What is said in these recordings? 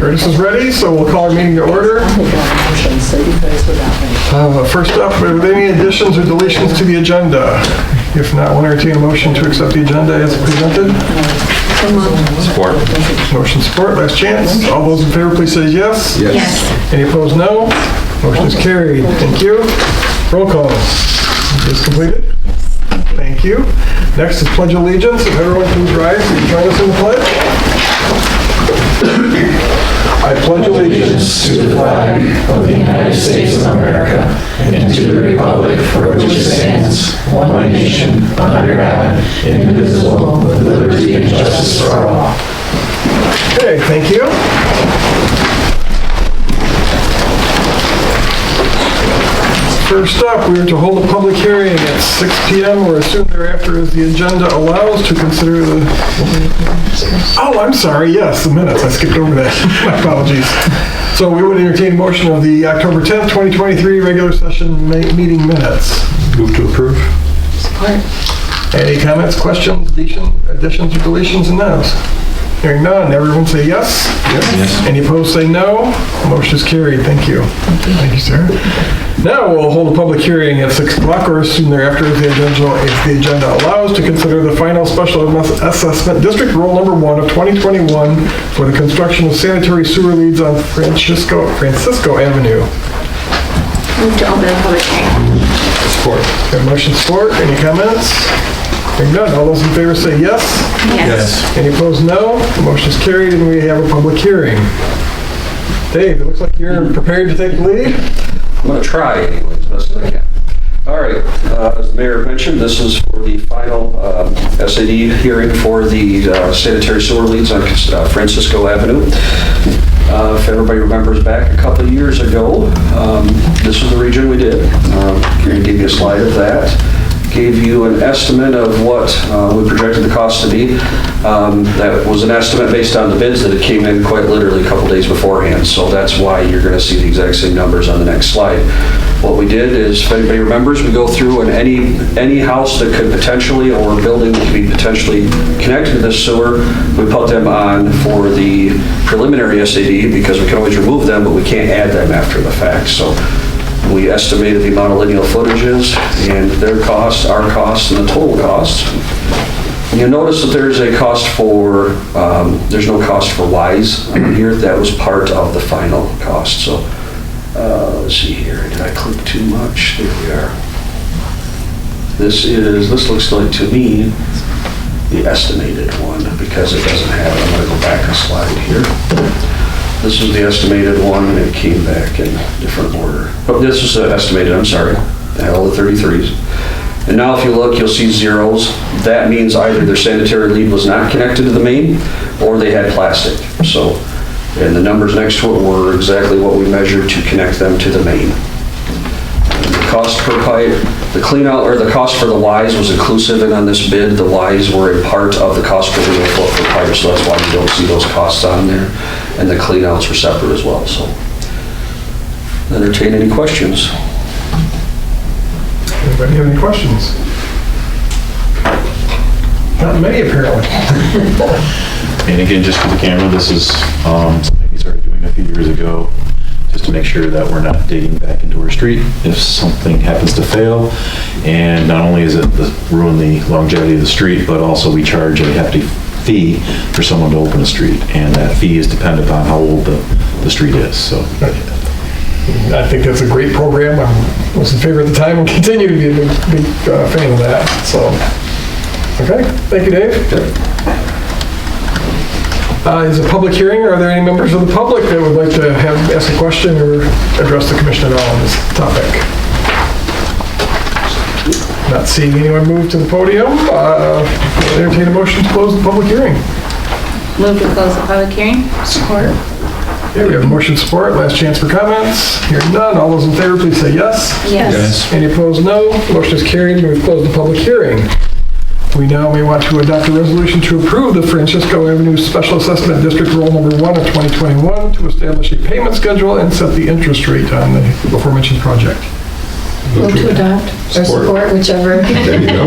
Curtis is ready, so we'll call our meeting to order. First up, are there any additions or deletions to the agenda? If not, we'll entertain a motion to accept the agenda as presented. Support. Motion support, last chance. All those in favor, please say yes. Yes. Any opposed, no. Motion is carried. Thank you. Roll call is completed. Thank you. Next is Pledge of Allegiance. If everyone please rise and join us in the pledge. I pledge allegiance to the flag of the United States of America and to the republic for which it stands, one nation, under God, indivisible, with liberty and justice for all. Okay, thank you. First up, we are to hold a public hearing at 6 p.m. or as soon thereafter as the agenda allows to consider the... Oh, I'm sorry. Yes, the minutes. I skipped over that. My apologies. So we would entertain a motion of the October 10th, 2023 regular session meeting minutes. Move to approve. Support. Any comments, questions, additions, or deletions in those? Hearing none, everyone say yes. Yes. Any opposed say no. Motion is carried. Thank you. Thank you, sir. Now we'll hold a public hearing at 6 o'clock or as soon thereafter as the agenda allows to consider the final special assessment district roll number 1 of 2021 for the construction of sanitary sewer leads on Francisco Avenue. Move to open the public hearing. Support. Got motion support. Any comments? Hearing none. All those in favor say yes. Yes. Any opposed, no. The motion is carried and we have a public hearing. Dave, it looks like you're prepared to take the lead. I'm going to try anyway, as best as I can. All right, as the mayor mentioned, this is for the final SAD hearing for the sanitary sewer leads on Francisco Avenue. If everybody remembers back a couple of years ago, this was the region we did. Can you give you a slide of that? Gave you an estimate of what we projected the cost to be. That was an estimate based on the bids that it came in quite literally a couple days beforehand. So that's why you're going to see the exact same numbers on the next slide. What we did is, if anybody remembers, we go through and any house that could potentially, or building that could be potentially connected to this sewer, we put them on for the preliminary SAD because we can always remove them, but we can't add them after the fact. So we estimated the amount of lineal footages and their costs, our costs, and the total costs. You'll notice that there's a cost for, there's no cost for WISE on here. That was part of the final cost. So let's see here. Did I click too much? There we are. This looks like to me the estimated one because it doesn't have it. I'm going to go back a slide here. This is the estimated one, and it came back in different order. But this is estimated, I'm sorry, all the 33s. And now if you look, you'll see zeros. That means either their sanitary lead was not connected to the main, or they had plastic. So, and the numbers next to it were exactly what we measured to connect them to the main. And the cost per pipe, the clean out, or the cost for the WISE was inclusive, and on this bid, the WISE were a part of the cost per linear foot for pipe, so that's why you don't see those costs on there. And the clean outs were separate as well, so. Entertain any questions? Anybody have any questions? Not many, apparently. And again, just for the camera, this is something we started doing a few years ago, just to make sure that we're not digging back into our street if something happens to fail. And not only is it ruin the longevity of the street, but also we charge a hefty fee for someone to open a street, and that fee is dependent upon how old the street is. So I think that's a great program. I was in favor at the time and continue to be a big fan of that. So, okay, thank you, Dave. Is a public hearing? Are there any members of the public that would like to ask a question or address the commission at all on this topic? Not seeing anyone move to the podium. Entertain a motion to close the public hearing. Move to close the public hearing. Support. Okay, we have a motion support. Last chance for comments. Hearing none. All those in favor, please say yes. Yes. Any opposed, no. Motion is carried and we've closed the public hearing. We now may want to adopt a resolution to approve the Francisco Avenue Special Assessment District Roll Number 1 of 2021 to establish a payment schedule and set the interest rate on the aforementioned project. Move to adopt or support, whichever. There you go.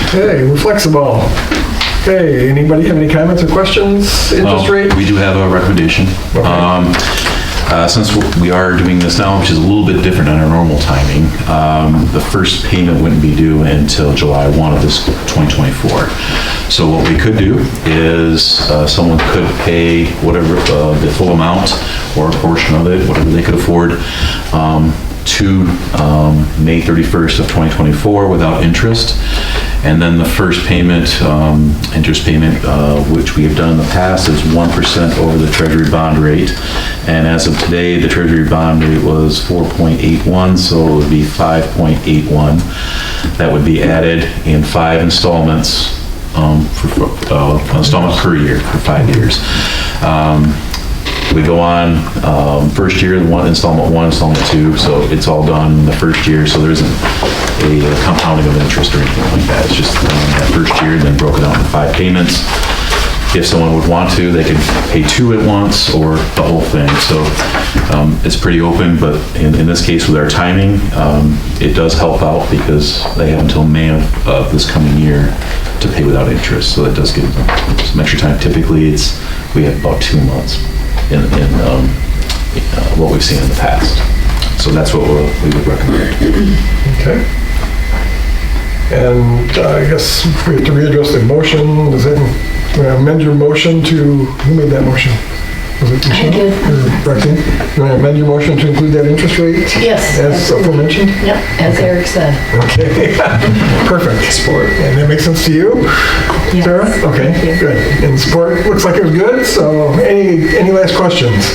Okay, we're flexible. Okay, anybody have any comments or questions? Interest rate? We do have a recommendation. Since we are doing this now, which is a little bit different than our normal timing, the first payment wouldn't be due until July 1 of this 2024. So what we could do is someone could pay whatever the full amount or a portion of it, whatever they could afford, to May 31st of 2024 without interest. And then the first payment, interest payment, which we have done in the past, is 1% over the Treasury bond rate. And as of today, the Treasury bond rate was 4.81, so it would be 5.81. That would be added in 5 installments, installments per year for 5 years. We go on, first year, installment 1, installment 2, so it's all done the first year, so there isn't a compounding of interest or anything like that. It's just that first year, then broken out in 5 payments. If someone would want to, they could pay 2 at once or the whole thing. So it's pretty open, but in this case with our timing, it does help out because they have until May of this coming year to pay without interest. So that does give them some extra time. Typically, we have about 2 months in what we've seen in the past. So that's what we would recommend. Okay. And I guess we have to readdress the motion. Does that amend your motion to, who made that motion? Was it Michelle? I did. Or Rexine? You want to amend your motion to include that interest rate? Yes. As aforementioned? Yep, as Eric said. Okay. Perfect. Support. And that makes sense to you? Yes. Sarah? Okay, Thank you. good. And support looks like it was good, so any last questions?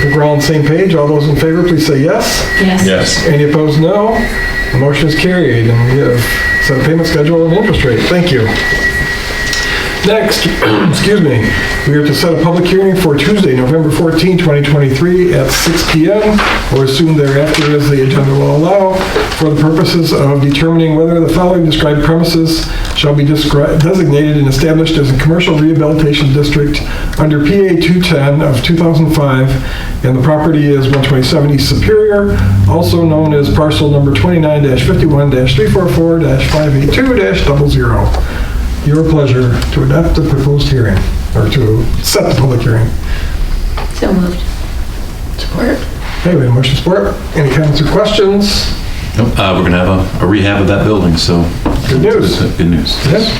If we're all on the same page, all those in favor, please say yes. Yes. Yes. Any opposed, no. The motion is carried, and we have set a payment schedule and interest rate. Thank you. Next, excuse me, we are to set a public hearing for Tuesday, November 14, 2023 at 6 p.m. or as soon thereafter as the agenda will allow for the purposes of determining whether the following described premises shall be designated and established as a commercial rehabilitation district under PA 210 of 2005, and the property is 127 East Superior, also known as parcel number 29-51-344-582-00. Your pleasure to adopt the proposed hearing, or to set the public hearing. So moved. Support. Okay, we have motion support. Any comments or questions? Nope. We're going to have a rehab of that building, so. Good news. Good news. Yes,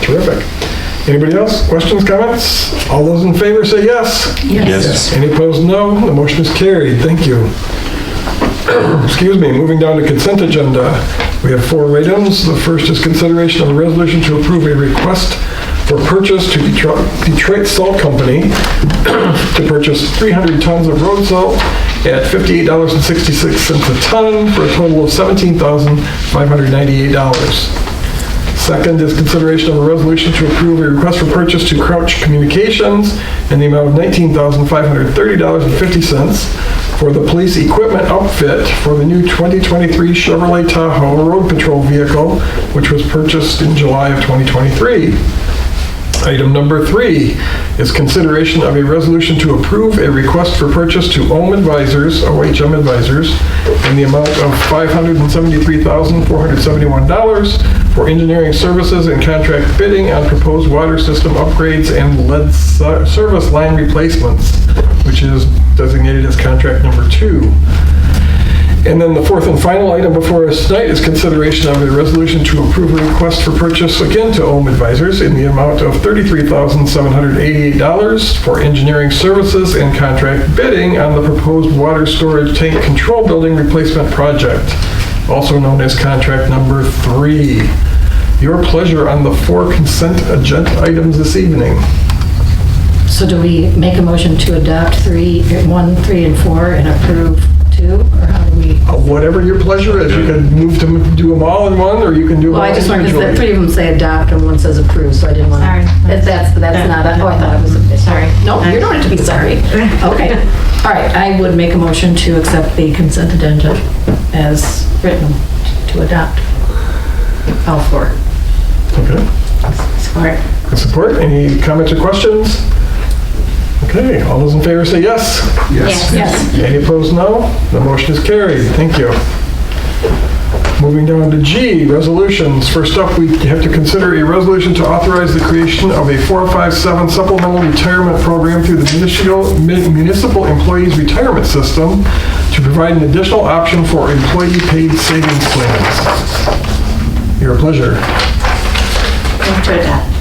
terrific. Anybody else? Questions, comments? All those in favor say yes. Yes. Any opposed, no. The motion is carried. Thank you. Excuse me, moving down to consent agenda. We have 4 items. The first is consideration of a resolution to approve a request for purchase to Detroit Salt Company to purchase 300 tons of road salt at $58.66 a ton for a total of $17,598. Second is consideration of a resolution to approve a request for purchase to Crouch Communications in the amount of $19,530.50 for the police equipment outfit for the new 2023 Chevrolet Tahoe road patrol vehicle, which was purchased in July of 2023. Item number 3 is consideration of a resolution to approve a request for purchase to OHM Advisors, OHM Advisors, in the amount of $573,471 for engineering services and contract bidding on proposed water system upgrades and lead service line replacements, which is designated as contract number 2. And then the fourth and final item before us tonight is consideration of a resolution to approve a request for purchase again to OHM Advisors in the amount of $33,788 for engineering services and contract bidding on the proposed water storage tank control building replacement project, also known as contract number 3. Your pleasure on the 4 consent agenda items this evening. So do we make a motion to adopt 1, 3, and 4 and approve 2, or how do we? Whatever your pleasure is, you can move to do them all in one, or you can do them Well, all I just wanted, individually. because 3 of them say adopt and one says approve, so I didn't want to. Sorry. That's not, oh, I thought it was. Sorry. No, you don't have to be sorry. Okay. All right, I would make a motion to accept the consent agenda as written to adopt all 4. Okay. Support. Support. Any comments or questions? Okay, all those in favor say yes. Yes. Yes. Any opposed, no. The motion is carried. Thank you. Moving down to G, resolutions. First up, we have to consider a resolution to authorize the creation of a 457 supplemental retirement program through the municipal employees retirement system to provide an additional option for employee paid savings plans. Your pleasure. Move to adopt.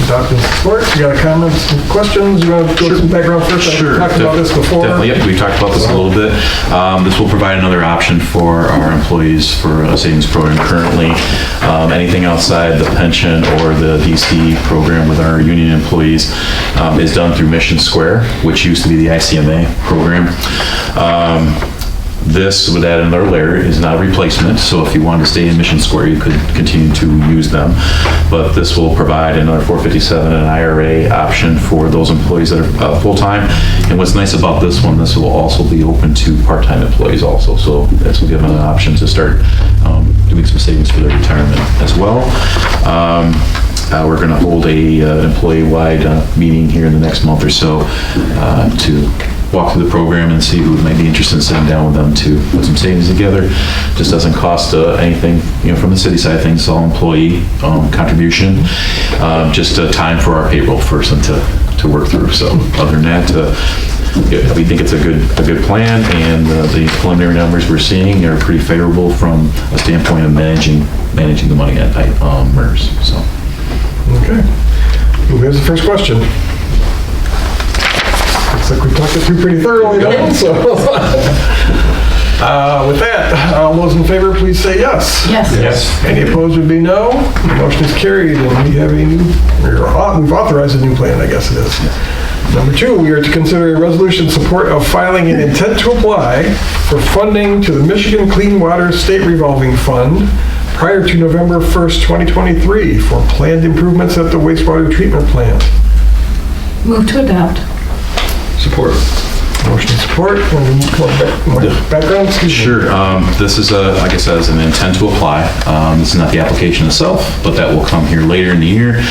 Adopt and support. You got comments, questions? You want to go some background first? Sure. We talked about this before. Definitely, yep, we talked about this a little bit. This will provide another option for our employees for a savings program currently. Anything outside the pension or the DC program with our union employees is done through Mission Square, which used to be the ICMA program. This would add another layer, is not a replacement, so if you wanted to stay in Mission Square, you could continue to use them. But this will provide another 457 and an IRA option for those employees that are full-time. And what's nice about this one, this will also be open to part-time employees also. So this will give them an option to start doing some savings for their retirement as well. We're going to hold a employee-wide meeting here in the next month or so to walk through the program and see who might be interested in sitting down with them to put some savings together. Just doesn't cost anything, from the city side of things. It's all employee contribution. Just time for our payroll person to work through. So other than that, we think it's a good plan, and the preliminary numbers we're seeing are pretty favorable from a standpoint of managing the money at MERS. So. Okay. Well, here's the first question. Looks like we talked it through pretty thoroughly then, so. With that, all those in favor, please say yes. Yes. Any opposed would be no. The motion is carried, and we have we've authorized a new plan, I guess it is. Number 2, we are to consider a resolution in support of filing an intent to apply for funding to the Michigan Clean Water State Revolving Fund prior to November 1st, 2023 for planned improvements at the wastewater treatment plant. Move to adopt. Support. Motion and support. More background? Excuse me. Sure. This is, like I said, is an intent to apply. This is not the application itself, but that will come here later in the year.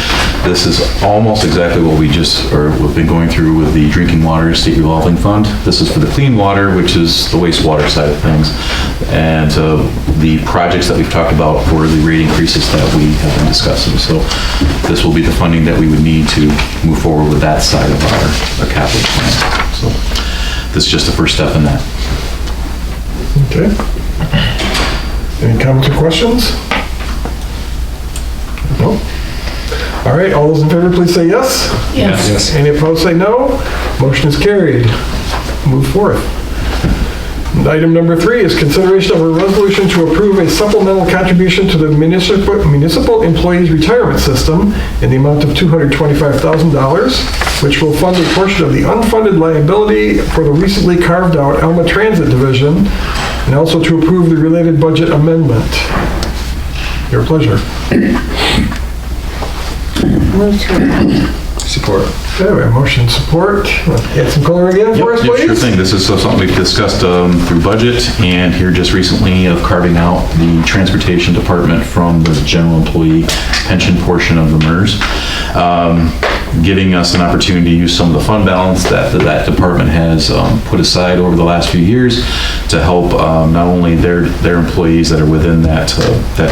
This is almost exactly what we've been going through with the Drinking Water State Revolving Fund. This is for the clean water, which is the wastewater side of things, and the projects that we've talked about for the rate increases that we have been discussing. So this will be the funding that we would need to move forward with that side of our capital plan. So this is just the first step in that. Okay. Any comments or questions? No? All right, all those in favor, please say yes. Yes. Any opposed, say no. Motion is carried. Move forth. And item number 3 is consideration of a resolution to approve a supplemental contribution to the municipal employees retirement system in the amount of $225,000, which will fund a portion of the unfunded liability for the recently carved out Alma Transit Division, and also to approve the related budget amendment. Your pleasure. Move to adopt. Support. Okay, we have motion support. Add some color again for us, Yep, please? sure thing. This is something we've discussed through budget and here just recently of carving out the transportation department from the general employee pension portion of the MERS. Giving us an opportunity to use some of the fund balance that department has put aside over the last few years to help not only their employees that are within that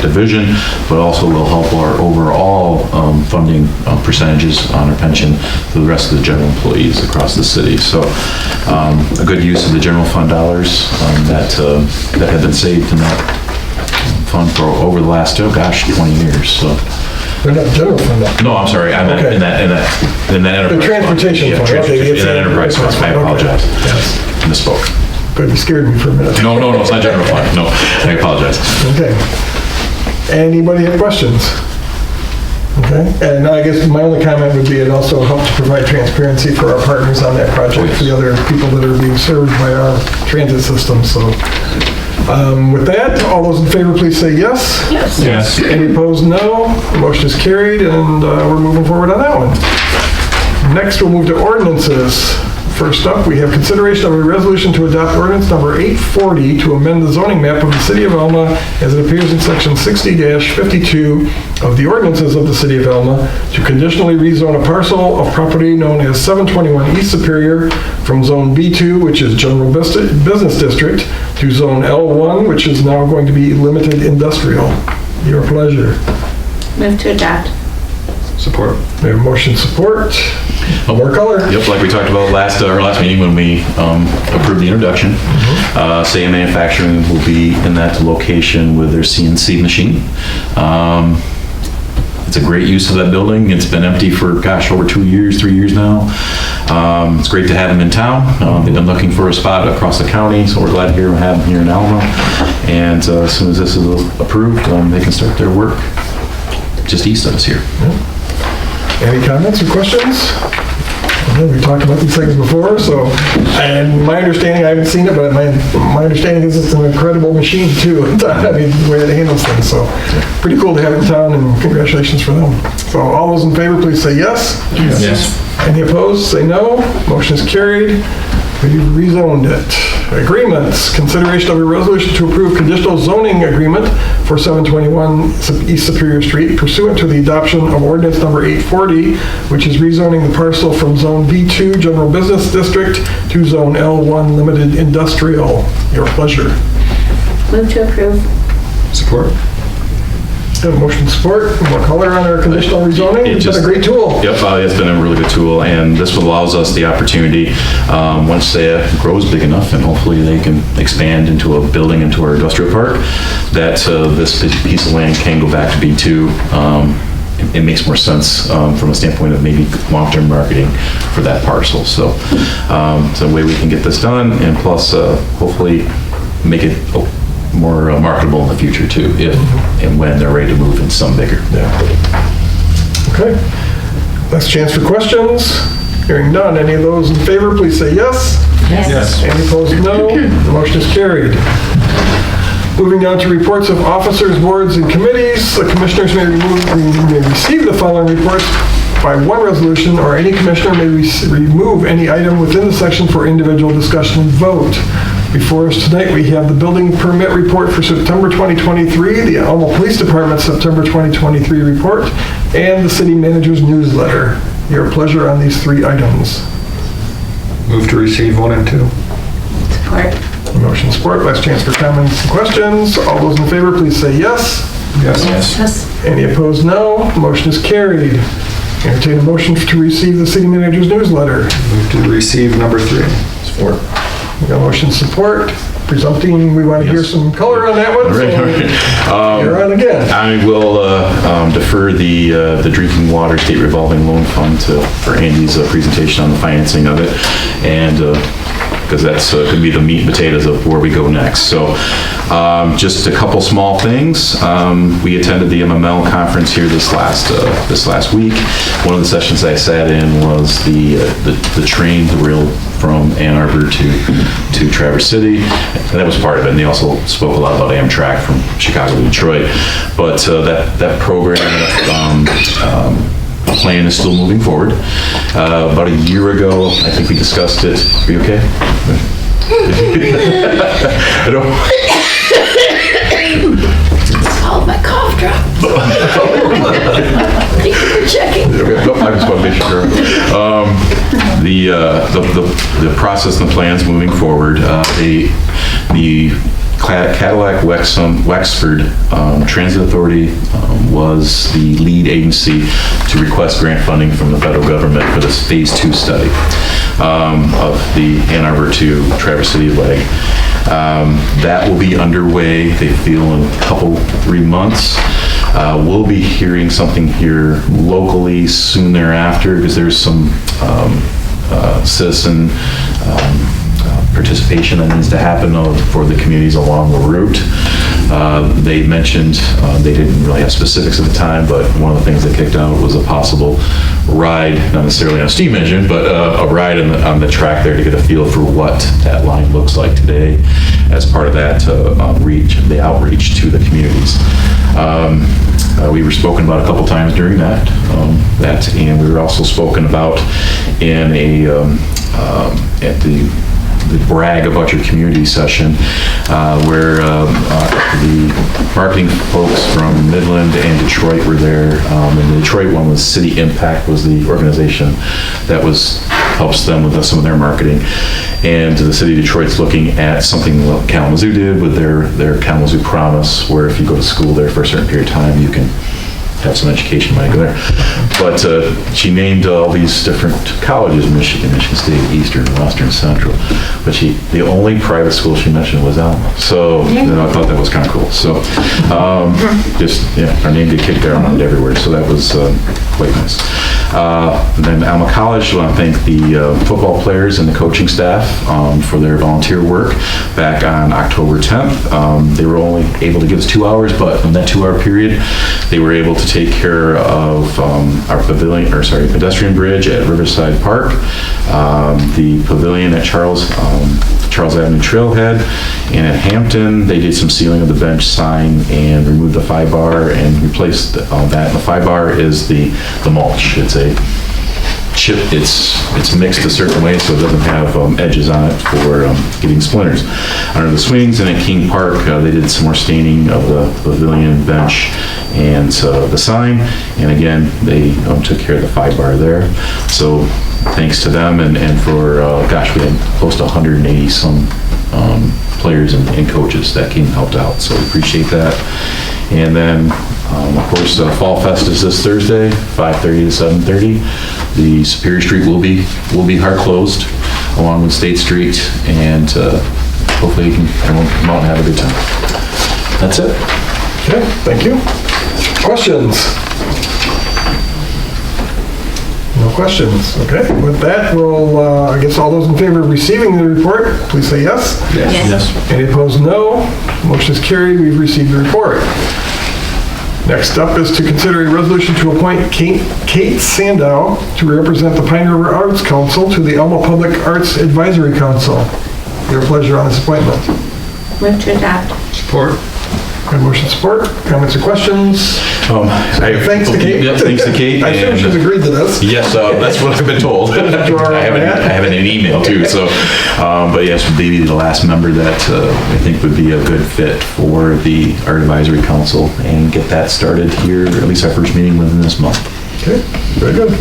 division, but also will help our overall funding percentages on our pension for the rest of the general employees across the city. So a good use of the general fund dollars that have been saved in that fund for over the last 20 years. So. They're not general fund. No, I'm sorry. I meant Okay. in that enterprise. The transportation Yeah, fund. transportation, Okay, in that enterprise fund. I okay. apologize. Yes. Misspoke. Good, you scared me for a minute. No, it's not general fund. No, I apologize. Okay. Anybody have questions? Okay, and I guess my only comment would be it also helps to provide transparency for our partners on that project, for the other people that are being served by our transit system, so. With that, all those in favor, please say yes. Yes. Any opposed, no. The motion is carried, and we're moving forward on that one. Next, we'll move to ordinances. First up, we have consideration of a resolution to adopt ordinance number 840 to amend the zoning map of the City of Alma as it appears in section 60-52 of the ordinances of the City of Alma to conditionally rezone a parcel of property known as 721 East Superior from Zone B2, which is General Business District, to Zone L1, which is now going to be Limited Industrial. Your pleasure. Move to adopt. Support. We have motion support. More color. Yep, like we talked about last meeting when we approved the introduction. Same Manufacturing will be in that location with their CNC machine. It's a great use of that building. It's been empty for, over 2 years, 3 years now. It's great to have them in town. They've been looking for a spot across the county, so we're glad to have them here in Alma. And as soon as this is approved, they can start their work just east of us here. Any comments or questions? We talked about these things before, so, and my understanding, I haven't seen it, but my understanding is it's an incredible machine too. I mean, the way it handles things, so pretty cool to have it in town, and congratulations for them. So all those in favor, please say yes. Yes. Any opposed, say no. Motion is carried. We've rezoned it. Agreements. Consideration of a resolution to approve conditional zoning agreement for 721 East Superior Street pursuant to the adoption of ordinance number 840, which is rezoning the parcel from Zone B2 General Business District to Zone L1 Limited Industrial. Your pleasure. Move to approve. Support. Motion support. More color on our conditional rezoning. It's been a great tool. Yep, it's been a really good tool, and this allows us the opportunity, once they grows big enough, and hopefully they can expand into a building into our industrial park, that this piece of land can go back to B2. It makes more sense from a standpoint of maybe long-term marketing for that parcel. So it's a way we can get this done, and plus hopefully make it more marketable in the future too, if and when they're ready to move in some bigger. Okay. Last chance for questions. Hearing none. Any of those in favor, please say yes. Yes. Any opposed, no. The motion is carried. Moving down to reports of officers, boards, and committees. The commissioners may receive the following reports by one resolution, or any commissioner may remove any item within the section for individual discussion and vote. Before us tonight, we have the building permit report for September 2023, the Alma Police Department September 2023 report, and the city manager's newsletter. Your pleasure on these three items. Move to receive 1 and 2. Support. Motion support. Last chance for comments and questions. All those in favor, please say yes. Yes. Yes. Any opposed, no. Motion is carried. Entertain a motion to receive the city manager's newsletter. Move to receive number 3. Support. We got motion support. Presumpting we want to hear some color on that one. So you're on again. I will defer the drinking water state revolving loan fund for Andy's presentation on the financing of it, and because that's could be the meat and potatoes of where we go next. So just a couple small things. We attended the MML conference here this last week. One of the sessions I sat in was the train, the rail from Ann Arbor to Traverse City, and that was part of it. And they also spoke a lot about Amtrak from Chicago to Detroit. But that program plan is still moving forward. About a year ago, I think we discussed it. Are you okay? I don't. Oh, my cough drop. Thank you for checking. No, I just want to make sure. The process and the plans moving forward, the Cadillac Wexford Transit Authority was the lead agency to request grant funding from the federal government for this phase 2 study of the Ann Arbor to Traverse City leg. That will be underway, they feel, in a couple, 3 months. We'll be hearing something here locally soon thereafter, because there's some citizen participation that needs to happen for the communities along the route. They mentioned, they didn't really have specifics at the time, but one of the things that kicked out was a possible ride, not necessarily on a steam engine, but a ride on the track there to get a feel for what that line looks like today as part of that outreach to the communities. We were spoken about a couple times during that, and we were also spoken about in a at the brag about your community session, where the marketing folks from Midland and Detroit were there. And the Detroit one was City Impact, was the organization that helps them with some of their marketing. And the city of Detroit's looking at something like Kalamazoo did with their Kalamazoo Promise, where if you go to school there for a certain period of time, you can have some education when I go there. But she named all these different colleges: Michigan State, Eastern, Western, Central. But the only private school she mentioned was Alma. So I thought that was kind of cool. So our name did kick around everywhere. So that was quite nice. And then Alma College, I want to thank the football players and the coaching staff for their volunteer work back on October 10th. They were only able to give us 2 hours, but in that 2-hour period, they were able to take care of our pedestrian bridge at Riverside Park, the pavilion at Charles Avenue Trailhead, and at Hampton, they did some sealing of the bench sign and removed the 5-bar and replaced that. And the 5-bar is the mulch. It's a chip. It's mixed a certain way so it doesn't have edges on it for getting splinters. Under the swings and at King Park, they did some more staining of the pavilion bench and the sign. And again, they took care of the 5-bar there. So thanks to them and for, we had close to 180 some players and coaches that came and helped out. So we appreciate that. And then, of course, Fall Fest is this Thursday, 5:30 to 7:30. The Superior Street will be hard closed, along with State Street, and hopefully everyone can come out and have a good time. That's it. Okay, thank you. Questions? No questions. Okay, with that, we'll, I guess all those in favor of receiving the report, please say yes. Yes. Any opposed, no. Motion is carried. We've received the report. Next up is to consider a resolution to appoint Kate Sandow to represent the Pine River Arts Council to the Alma Public Arts Advisory Council. Your pleasure on this appointment. Move to adopt. Support. Motion support. Comments or questions? Thanks to Kate. Yep, thanks to Kate. I assume she's agreed to this. Yes, that's what I've been told. I have an email too. So, but yes, maybe the last member that I think would be a good fit for the Art Advisory Council and get that started here, at least our first meeting within this month. Okay, very good.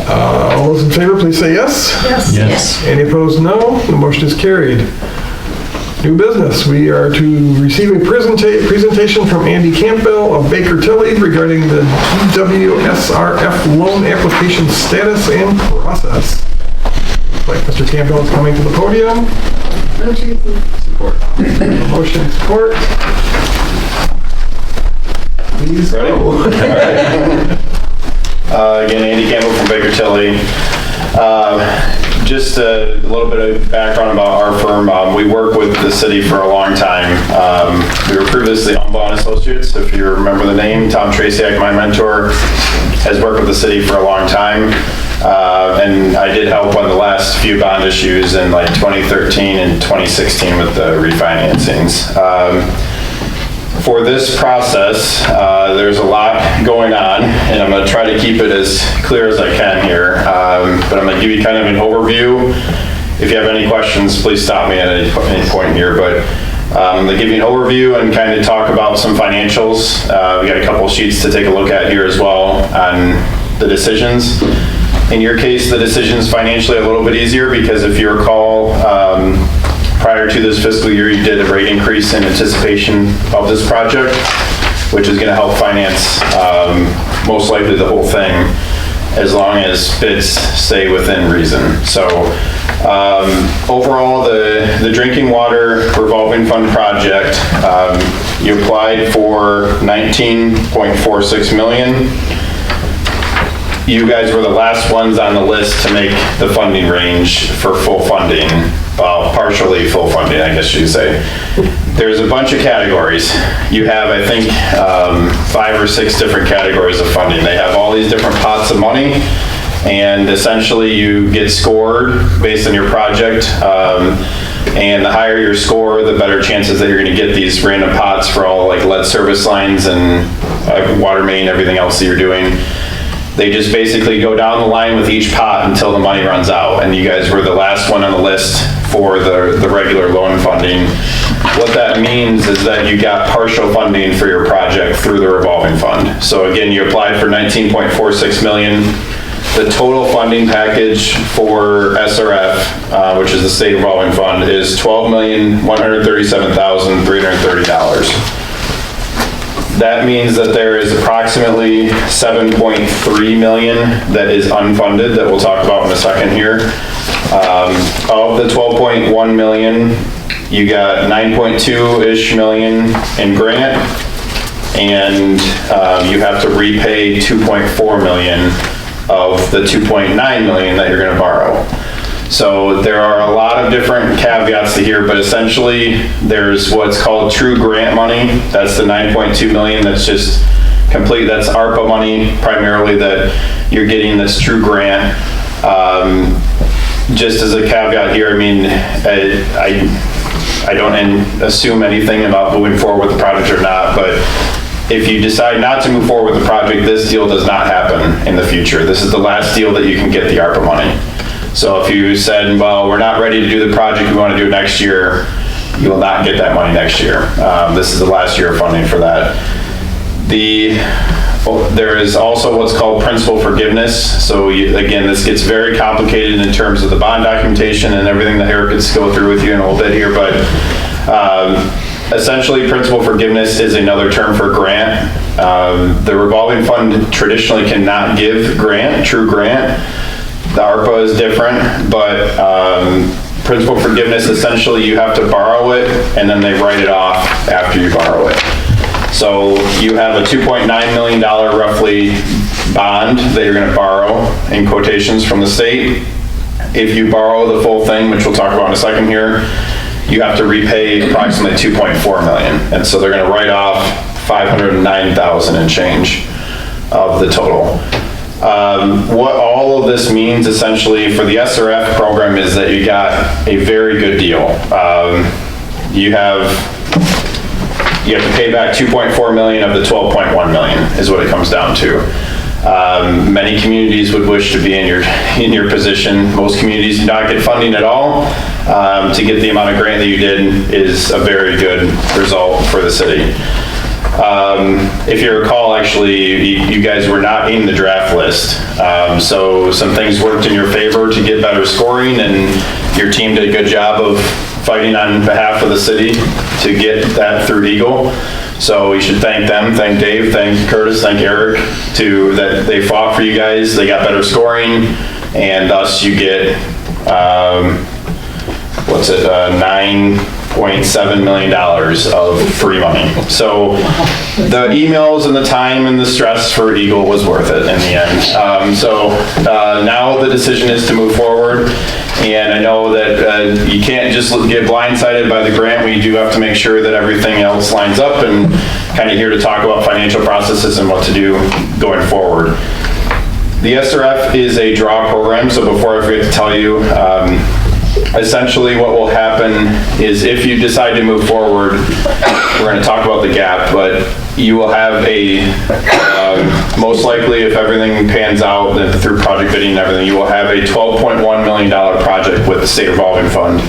All those in favor, please say yes. Yes. Any opposed, no. The motion is carried. New business. We are to receive a presentation from Andy Campbell of Baker Tilly regarding the DWSRF loan application status and process. Looks like Mr. Campbell is coming to the podium. Move to receive. Support. Motion support. Please go. Again, Andy Campbell from Baker Tilly. Just a little bit of background about our firm. We work with the city for a long time. We were previously Umbaugh & Associates, if you remember the name. Tom Traciak, my mentor, has worked with the city for a long time. And I did help on the last few bond issues in like 2013 and 2016 with the refinancings. For this process, there's a lot going on, and I'm going to try to keep it as clear as I can here. But I'm going to give you kind of an overview. If you have any questions, please stop me at any point here. But I'm going to give you an overview and kind of talk about some financials. We got a couple sheets to take a look at here as well on the decisions. In your case, the decision's financially a little bit easier because if you recall, prior to this fiscal year, you did a rate increase in anticipation of this project, which is going to help finance most likely the whole thing, as long as bids stay within reason. So overall, the drinking water revolving fund project, you applied for $19.46 million. You guys were the last ones on the list to make the funding range for full funding. Partially full funding, I guess you could say. There's a bunch of categories. You have, I think, 5 or 6 different categories of funding. They have all these different pots of money, and essentially you get scored based on your project. And the higher your score, the better chances that you're going to get these random pots for all like lead service lines and water main, everything else that you're doing. They just basically go down the line with each pot until the money runs out, and you guys were the last one on the list for the regular loan funding. What that means is that you got partial funding for your project through the revolving fund. So again, you applied for 19.46 million. The total funding package for SRF, which is the state revolving fund, is $12,137,330. That means that there is approximately 7.3 million that is unfunded that we'll talk about in a second here. Of the 12.1 million, you got 9.2-ish million in grant, and you have to repay 2.4 million of the 2.9 million that you're going to borrow. So there are a lot of different caveats to here, but essentially there's what's called true grant money. That's the 9.2 million that's just complete, that's ARPA money primarily that you're getting, this true grant. Just as a caveat here, I mean, I don't assume anything about moving forward with the project or not, but if you decide not to move forward with the project, this deal does not happen in the future. This is the last deal that you can get the ARPA money. So if you said, well, we're not ready to do the project, we want to do it next year, you will not get that money next year. This is the last year of funding for that. There is also what's called principal forgiveness. So again, this gets very complicated in terms of the bond documentation and everything that Eric gets to go through with you in a little bit here, but essentially principal forgiveness is another term for grant. The revolving fund traditionally cannot give grant, true grant. The ARPA is different, but principal forgiveness, essentially you have to borrow it and then they write it off after you borrow it. So you have a $2.9 million roughly bond that you're going to borrow in quotations from the state. If you borrow the full thing, which we'll talk about in a second here, you have to repay approximately 2.4 million. And so they're going to write off 509,000 and change of the total. What all of this means essentially for the SRF program is that you got a very good deal. You have to pay back 2.4 million of the 12.1 million is what it comes down to. Many communities would wish to be in your position. Most communities do not get funding at all. To get the amount of grant that you did is a very good result for the city. If you recall, actually, you guys were not in the draft list. So some things worked in your favor to get better scoring, and your team did a good job of fighting on behalf of the city to get that through Eagle. So we should thank them, thank Dave, thank Curtis, thank Eric, that they fought for you guys. They got better scoring, and thus you get, $9.7 million of free money. So the emails and the time and the stress for Eagle was worth it in the end. Now the decision is to move forward. And I know that you can't just get blindsided by the grant. We do have to make sure that everything else lines up, and kind of here to talk about financial processes and what to do going forward. The SRF is a draw program, so before I forget to tell you, essentially what will happen is if you decide to move forward, we're going to talk about the gap, but you will have most likely, if everything pans out through project bidding and everything, you will have a $12.1 million project with the state revolving fund.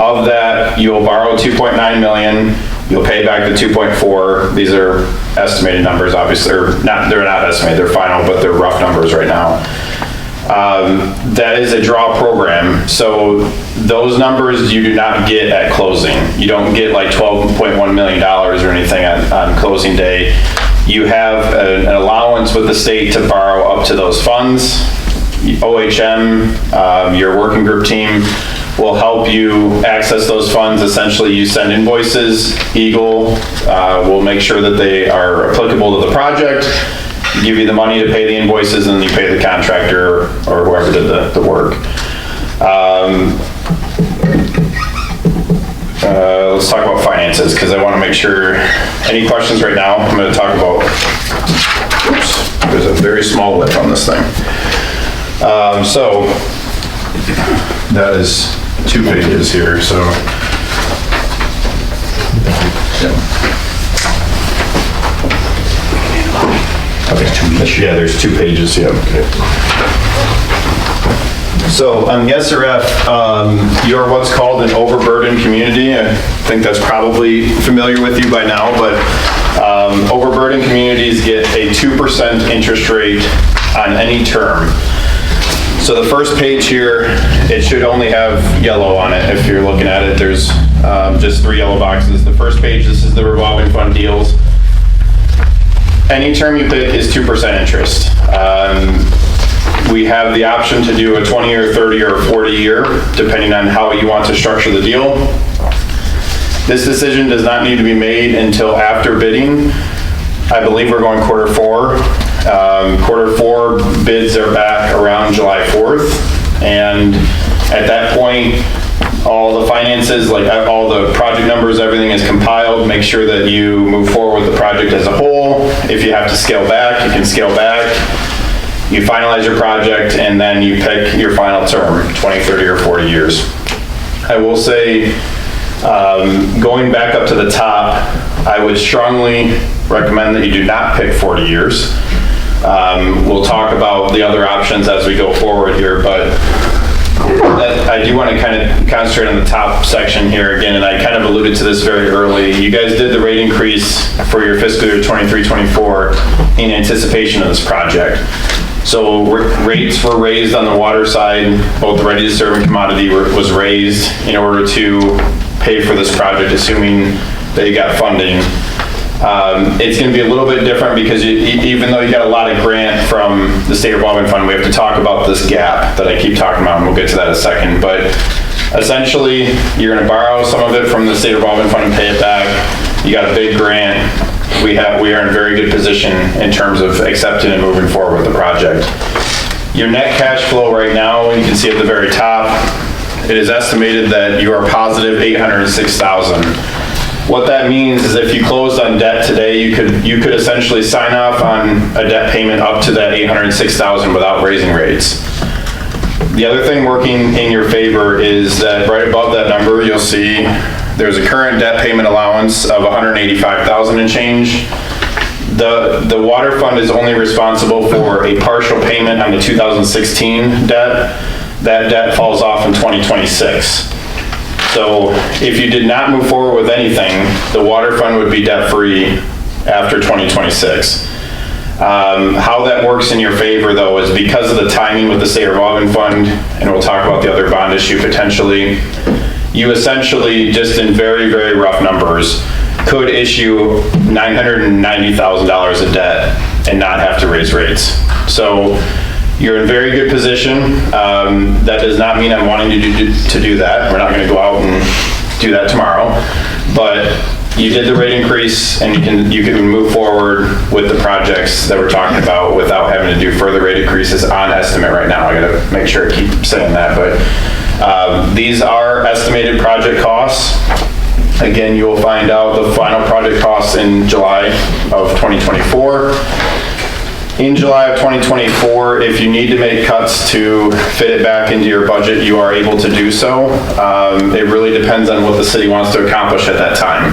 Of that, you will borrow 2.9 million, you'll pay back the 2.4. These are estimated numbers, obviously, they're not estimated, they're final, but they're rough numbers right now. That is a draw program. So those numbers you do not get at closing. You don't get like $12.1 million or anything on closing day. You have an allowance with the state to borrow up to those funds. OHM, your working group team, will help you access those funds. Essentially, you send invoices. Eagle will make sure that they are applicable to the project, give you the money to pay the invoices, and then you pay the contractor or whoever did the work. Let's talk about finances, because I want to make sure, any questions right now? I'm going to talk about, oops, there's a very small lip on this thing. So that is 2 pages here, so. Yeah. Yeah, there's 2 pages. Yeah, okay. So on the SRF, you're what's called an overburdened community. I think that's probably familiar with you by now, but overburdened communities get a 2% interest rate on any term. So the first page here, it should only have yellow on it. If you're looking at it, there's just 3 yellow boxes. The first page, this is the revolving fund deals. Any term you pick is 2% interest. We have the option to do a 20 or 30 or 40 year, depending on how you want to structure the deal. This decision does not need to be made until after bidding. I believe we're going quarter 4. Quarter 4 bids are back around July 4th. And at that point, all the finances, like all the project numbers, everything is compiled. Make sure that you move forward with the project as a whole. If you have to scale back, you can scale back. You finalize your project, and then you pick your final term, 20, 30, or 40 years. I will say, going back up to the top, I would strongly recommend that you do not pick 40 years. We'll talk about the other options as we go forward here, but I do want to kind of concentrate on the top section here again, and I kind of alluded to this very early. You guys did the rate increase for your fiscal year 23-24 in anticipation of this project. So rates were raised on the water side, both the ready to serve and commodity was raised in order to pay for this project, assuming that you got funding. It's going to be a little bit different because even though you got a lot of grant from the state revolving fund, we have to talk about this gap that I keep talking about, and we'll get to that in a second. But essentially, you're going to borrow some of it from the state revolving fund and pay it back. You got a big grant. We are in very good position in terms of accepting and moving forward with the project. Your net cash flow right now, you can see at the very top, it is estimated that you are positive $806,000. What that means is if you closed on debt today, you could essentially sign off on a debt payment up to that $806,000 without raising rates. The other thing working in your favor is that right above that number, you'll see there's a current debt payment allowance of $185,000 and change. The water fund is only responsible for a partial payment on the 2016 debt. That debt falls off in 2026. So if you did not move forward with anything, the water fund would be debt-free after 2026. How that works in your favor, though, is because of the timing with the state revolving fund, and we'll talk about the other bond issue potentially, you essentially, just in very, very rough numbers, could issue $990,000 of debt and not have to raise rates. So you're in very good position. That does not mean I'm wanting to do that. We're not going to go out and do that tomorrow. But you did the rate increase, and you can move forward with the projects that we're talking about without having to do further rate increases on estimate right now. I got to make sure I keep saying that. But these are estimated project costs. Again, you will find out the final project costs in July of 2024. In July of 2024, if you need to make cuts to fit it back into your budget, you are able to do so. It really depends on what the city wants to accomplish at that time.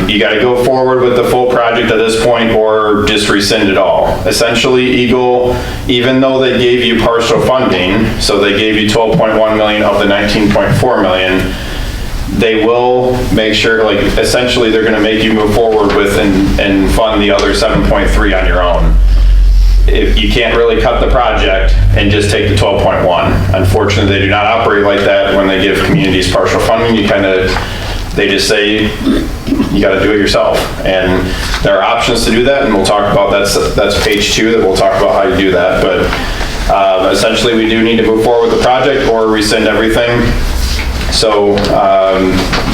You got to go forward with the full project at this point or just rescind it all. Essentially, Eagle, even though they gave you partial funding, so they gave you $12.1 million of the $19.4 million, they will make sure, like, essentially they're going to make you move forward with and fund the other 7.3 on your own. If you can't really cut the project and just take the 12.1. Unfortunately, they do not operate like that when they give communities partial funding. They just say, you got to do it yourself. And there are options to do that, and we'll talk about that's page 2 that we'll talk about how you do that. But essentially, we do need to move forward with the project or rescind everything. So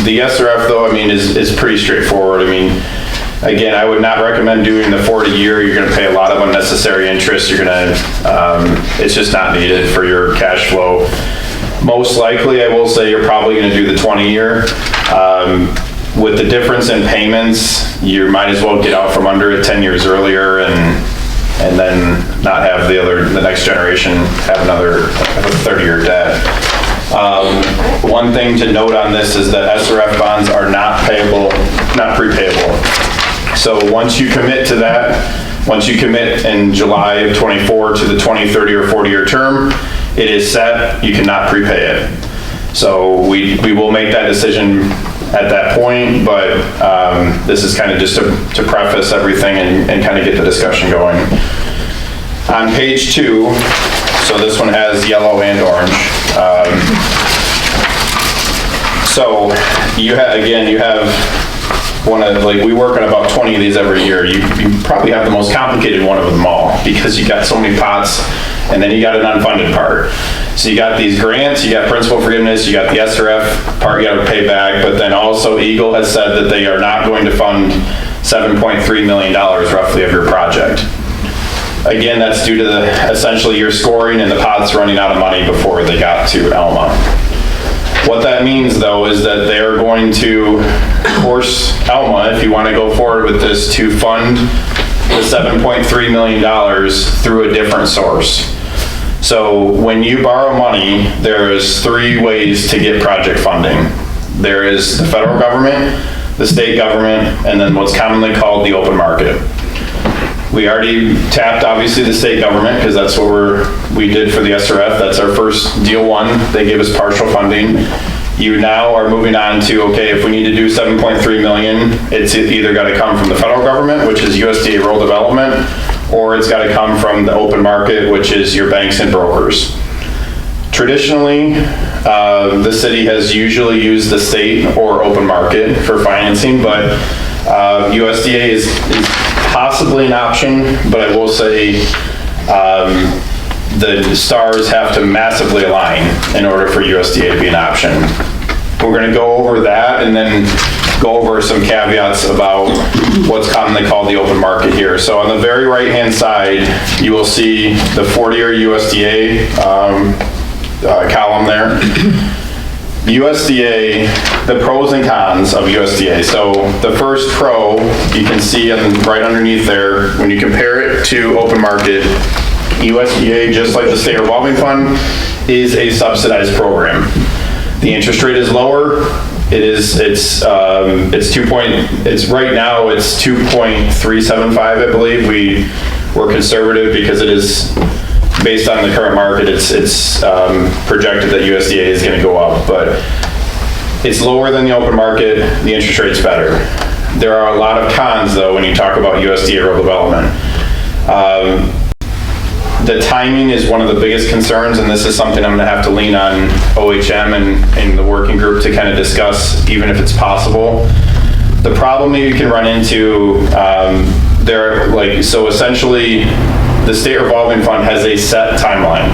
the SRF, though, I mean, is pretty straightforward. I mean, again, I would not recommend doing the 40-year. You're going to pay a lot of unnecessary interest. It's just not needed for your cash flow. Most likely, I will say you're probably going to do the 20-year. With the difference in payments, you might as well get out from under it 10 years earlier and then not have the next generation have another 30-year debt. One thing to note on this is that SRF bonds are not prepayable. So once you commit to that, Once you commit in July of 24 to the 20, 30, or 40-year term, it is set, you cannot prepay it. So we will make that decision at that point, but this is kind of just to preface everything and kind of get the discussion going. On page 2, so this one has yellow and orange. So you have one of, like, we work on about 20 of these every year. You probably have the most complicated one of them all because you got so many pots, and then you got an unfunded part. So you got these grants, you got principal forgiveness, you got the SRF part you got to pay back, but then also Eagle has said that they are not going to fund $7.3 million roughly of your project. Again, that's due to essentially your scoring and the pots running out of money before they got to Alma. What that means, though, is that they're going to force Alma, if you want to go forward with this, to fund the $7.3 million through a different source. So when you borrow money, there's 3 ways to get project funding. There is the federal government, the state government, and then what's commonly called the open market. We already tapped, obviously, the state government because that's what we did for the SRF. That's our first deal 1. They gave us partial funding. You now are moving on to, okay, if we need to do $7.3 million, it's either got to come from the federal government, which is USDA Rural Development, or it's got to come from the open market, which is your banks and brokers. Traditionally, the city has usually used the state or open market for financing, but USDA is possibly an option, but I will say the stars have to massively align in order for USDA to be an option. We're going to go over that and then go over some caveats about what's commonly called the open market here. So on the very right-hand side, you will see the 40-year USDA column there. USDA, the pros and cons of USDA. So the first pro, you can see right underneath there, when you compare it to open market, USDA, just like the state revolving fund, is a subsidized program. The interest rate is lower. It's right now it's 2.375, I believe. We're conservative because it is based on the current market. It's projected that USDA is going to go up, but it's lower than the open market. The interest rate's better. There are a lot of cons, though, when you talk about USDA rural development. The timing is one of the biggest concerns, and this is something I'm going to have to lean on OHM and the working group to kind of discuss, even if it's possible. The problem you can run into, so essentially, the state revolving fund has a set timeline.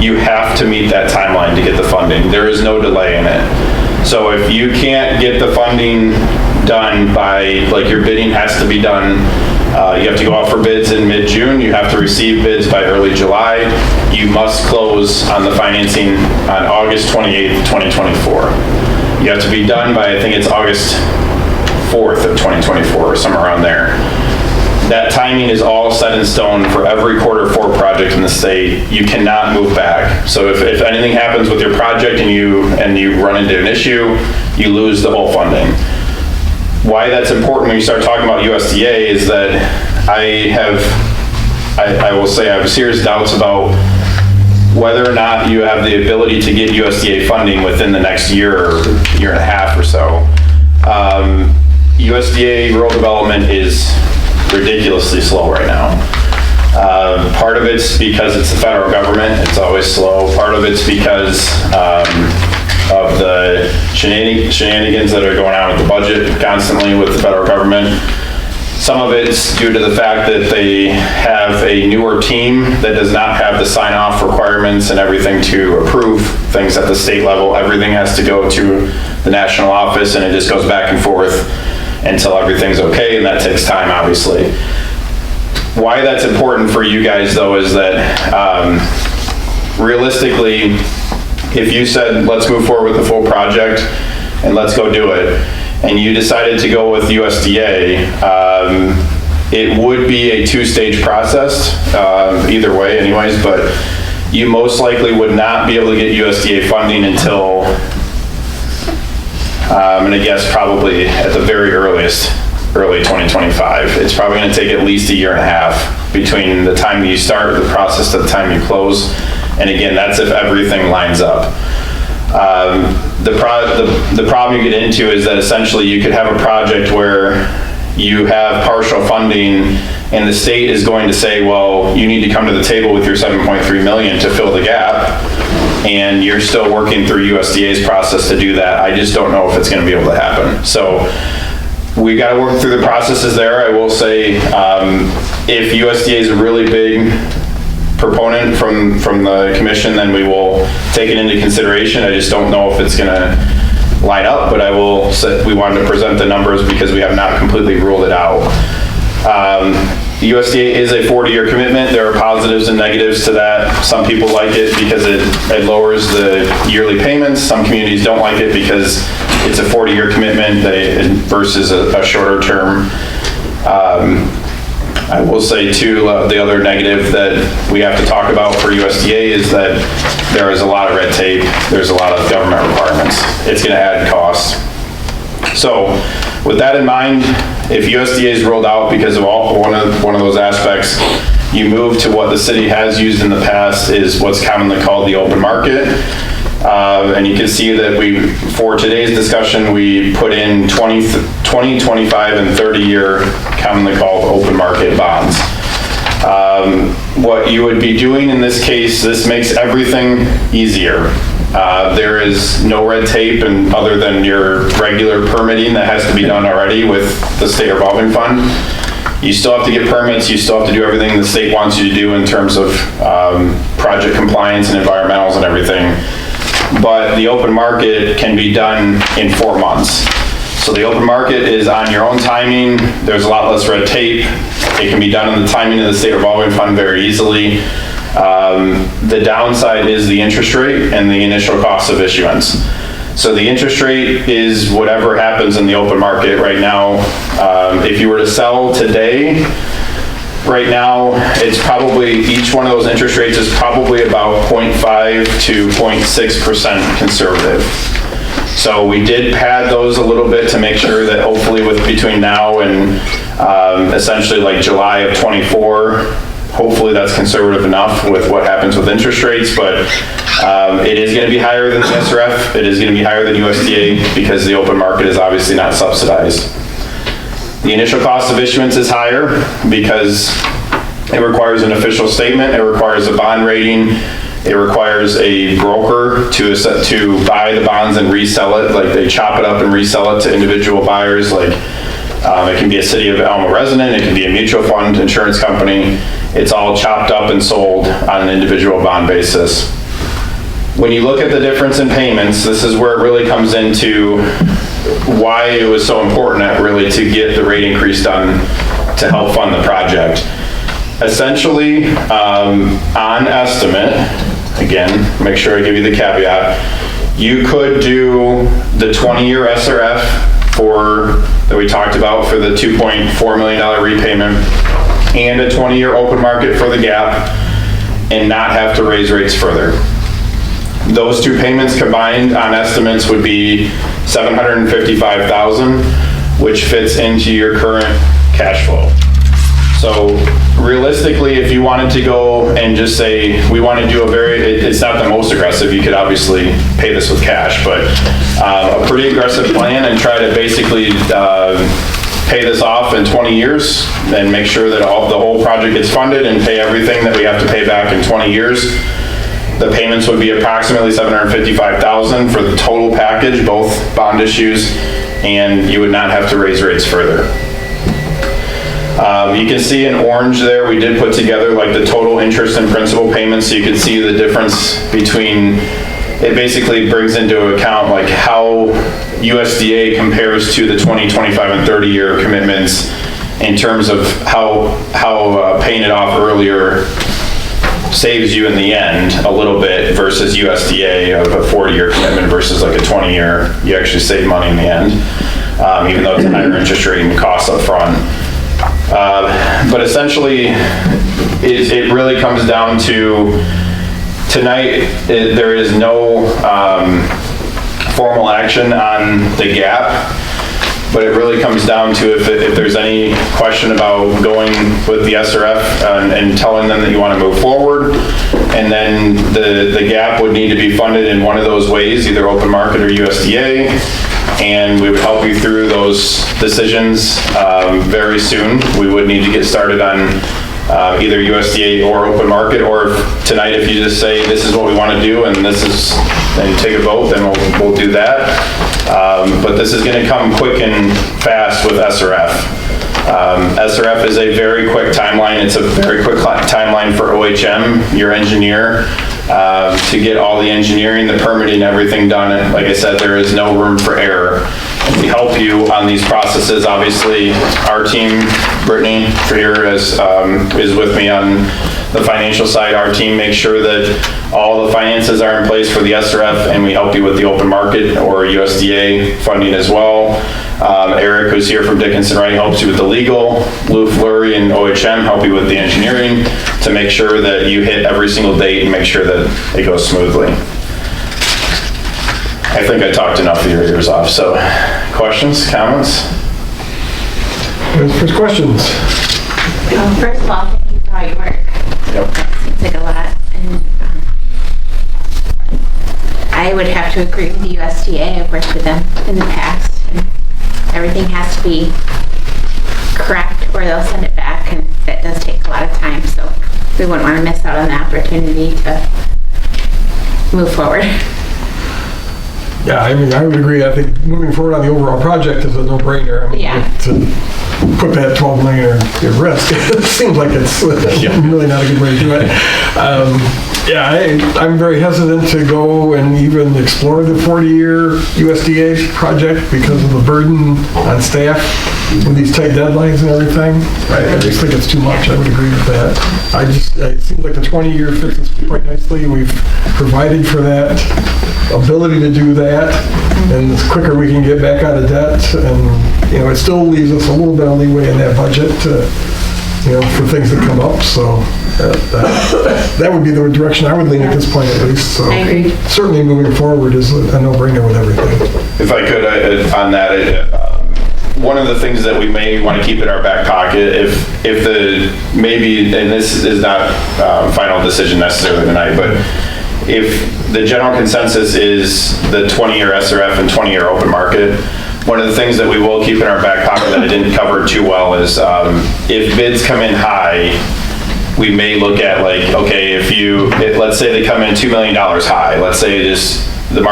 You have to meet that timeline to get the funding. There is no delay in it. So if you can't get the funding done by, your bidding has to be done, you have to go out for bids in mid-June, you have to receive bids by early July, you must close on the financing on August 28th, 2024. You have to be done by, I think it's August 4th of 2024, or somewhere around there. That timing is all set in stone for every Q4 project in the state. You cannot move back. So if anything happens with your project and you run into an issue, you lose the whole funding. Why that's important when you start talking about USDA is that I will say I have serious doubts about whether or not you have the ability to get USDA funding within the next year and a half or so. USDA rural development is ridiculously slow right now. Part of it's because it's the federal government, it's always slow. Part of it's because of the shenanigans that are going on with the budget constantly with the federal government. Some of it's due to the fact that they have a newer team that does not have the sign-off requirements and everything to approve things at the state level. Everything has to go to the national office, and it just goes back and forth until everything's okay, and that takes time, obviously. Why that's important for you guys, though, is that realistically, if you said, let's move forward with the full project and let's go do it, and you decided to go with USDA, it would be a 2-stage process, either way anyways, but you most likely would not be able to get USDA funding until, I'm gonna guess probably at the very earliest, early 2025. It's probably going to take at least a year and a half between the time you start the process to the time you close. And again, that's if everything lines up. The problem you get into is that essentially you could have a project where you have partial funding and the state is going to say, well, you need to come to the table with your 7.3 million to fill the gap, and you're still working through USDA's process to do that. I just don't know if it's going to be able to happen. So we got to work through the processes there. I will say, if USDA is a really big proponent from the commission, then we will take it into consideration. I just don't know if it's going to line up, but I will say we wanted to present the numbers because we have not completely ruled it out. USDA is a 40-year commitment. There are positives and negatives to that. Some people like it because it lowers the yearly payments. Some communities don't like it because it's a 40-year commitment versus a shorter term. I will say too, the other negative that we have to talk about for USDA is that there is a lot of red tape. There's a lot of government requirements. It's going to add costs. So with that in mind, if USDA is rolled out because of one of those aspects, you move to what the city has used in the past is what's commonly called the open market. And you can see that for today's discussion, we put in 20, 25, and 30-year commonly called open market bonds. What you would be doing in this case, this makes everything easier. There is no red tape and other than your regular permitting that has to be done already with the state revolving fund. You still have to get permits, you still have to do everything the state wants you to do in terms of project compliance and environmentals and everything. But the open market can be done in 4 months. So the open market is on your own timing. There's a lot less red tape. It can be done in the timing of the state revolving fund very easily. The downside is the interest rate and the initial cost of issuance. So the interest rate is whatever happens in the open market right now. If you were to sell today, right now, it's probably, each one of those interest rates is probably about 0.5 to 0.6% conservative. So we did pad those a little bit to make sure that hopefully between now and essentially like July of 24, hopefully that's conservative enough with what happens with interest rates, but it is going to be higher than the SRF. It is going to be higher than USDA because the open market is obviously not subsidized. The initial cost of issuance is higher because it requires an official statement, it requires a bond rating, it requires a broker to buy the bonds and resell it, like they chop it up and resell it to individual buyers, like it can be a City of Alma resident, it can be a mutual fund, insurance company. It's all chopped up and sold on an individual bond basis. When you look at the difference in payments, this is where it really comes into why it was so important really to get the rate increase done to help fund the project. Essentially, on estimate, again, make sure I give you the caveat, you could do the 20-year SRF that we talked about for the $2.4 million repayment and a 20-year open market for the gap and not have to raise rates further. Those two payments combined on estimates would be $755,000, which fits into your current cash flow. So realistically, if you wanted to go and just say, we want to do it's not the most aggressive, you could obviously pay this with cash, but a pretty aggressive plan and try to basically pay this off in 20 years and make sure that the whole project gets funded and pay everything that we have to pay back in 20 years. The payments would be approximately $755,000 for the total package, both bond issues, and you would not have to raise rates further. You can see in orange there, we did put together like the total interest and principal payments, so you can see the difference between, it basically brings into account like how USDA compares to the 20, 25, and 30-year commitments in terms of how paying it off earlier saves you in the end a little bit versus USDA of a 40-year commitment versus like a 20-year, you actually save money in the end, even though it's a higher interest rate and costs up front. But essentially, it really comes down to, tonight, there is no formal action on the gap. But it really comes down to if there's any question about going with the SRF and telling them that you want to move forward, and then the gap would need to be funded in one of those ways, either open market or USDA, and we would help you through those decisions very soon. We would need to get started on either USDA or open market, or tonight if you just say this is what we want to do and this is, then you take a vote, then we'll do that. But this is going to come quick and fast with SRF. SRF is a very quick timeline. It's a very quick timeline for OHM, your engineer, to get all the engineering, the permitting, everything done. And like I said, there is no room for error. We help you on these processes. Obviously, our team, Brittany here is with me on the financial side. Our team makes sure that all the finances are in place for the SRF, and we help you with the open market or USDA funding as well. Eric, who's here from Dickinson Wright, helps you with the legal. Lou Fleury and OHM help you with the engineering to make sure that you hit every single date and make sure that it goes smoothly. I think I talked enough of your ears off, so questions, comments? First questions? First of all, thank you for all your work. Yep. Seems like a lot. And I would have to agree with the USDA. I've worked with them in the past. And everything has to be correct or they'll send it back, and that does take a lot of time. So we wouldn't want to miss out on the opportunity to move forward. Yeah, I mean, I would agree. I think moving forward on the overall project is a no-brainer. I mean, Yeah. To put that 12 million at risk, it seems like it's really not a good way to do it. I'm very hesitant to go and even explore the 40-year USDA project because of the burden on staff with these tight deadlines and everything. I just think it's too much. I would agree with that. It seems like the 20-year fits us quite nicely. We've provided for that ability to do that, and the quicker we can get back out of debt, and it still leaves us a little bit of leeway in that budget for things that come up. So that would be the direction I would lean at this point, at least. So I agree. certainly moving forward is a no-brainer with everything. If I could, on that, one of the things that we may want to keep in our back pocket, if maybe, and this is not final decision necessarily tonight, but if the general consensus is the 20-year SRF and 20-year open market, one of the things that we will keep in our back pocket that I didn't cover too well is if bids come in high, we may look at let's say they come in $2 million high. Let's say just the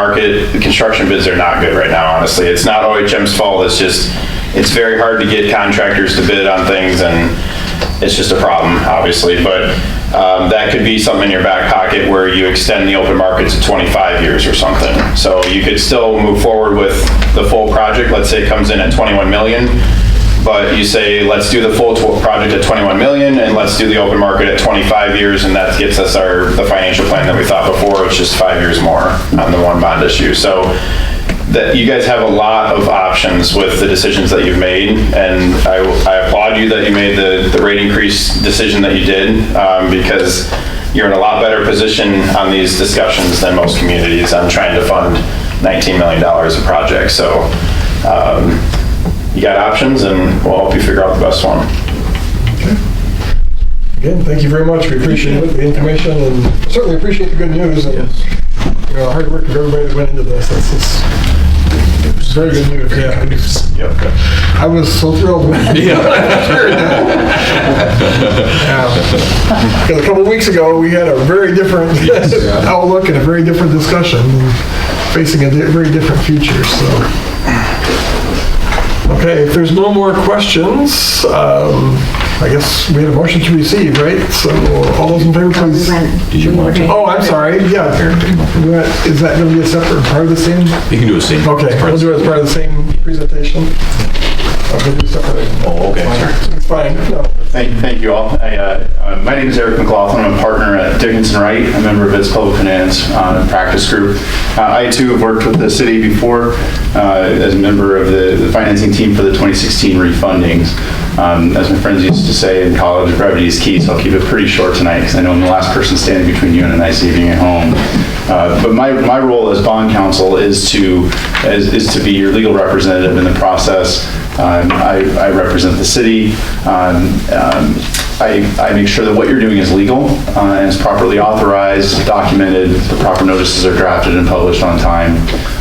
construction bids are not good right now, honestly. It's not OHM's fault. It's very hard to get contractors to bid on things, and it's just a problem, obviously. But that could be something in your back pocket where you extend the open market to 25 years or something. So you could still move forward with the full project. Let's say it comes in at 21 million, but you say, let's do the full project at 21 million and let's do the open market at 25 years, and that gets us the financial plan that we thought before, which is 5 years more on the one bond issue. So that you guys have a lot of options with the decisions that you've made, and I applaud you that you made the rate increase decision that you did, because you're in a lot better position on these discussions than most communities on trying to fund $19 million of projects. So you got options, and we'll help you figure out the best one. Again, thank you very much. We appreciate it, the information, and certainly appreciate the good news. And, the hard work of everybody that went into this. It's very good news. Yeah. I was so thrilled when a couple of weeks ago, we had a very different outlook and a very different discussion, facing a very different future. So, okay, if there's no more questions, I guess we had a motion to receive, right? So all those in favor, please. Oh, I'm sorry. Yeah. Is that going to be a separate part of the same? You can do a same. Okay, we'll do it as part of the same presentation. Okay, do separate. Oh, okay. It's fine. No. Thank you all. My name is Eric McLaughlin. I'm a partner at Dickinson Wright, a member of its public finance practice group. I too have worked with the city before as a member of the financing team for the 2016 refundings. As my friends used to say in college, brevity is key, so I'll keep it pretty short tonight because I know I'm the last person standing between you and a nice evening at home. But my role as bond counsel is to is to be your legal representative in the process. I represent the city. I make sure that what you're doing is legal and is properly authorized, documented, the proper notices are drafted and published on time.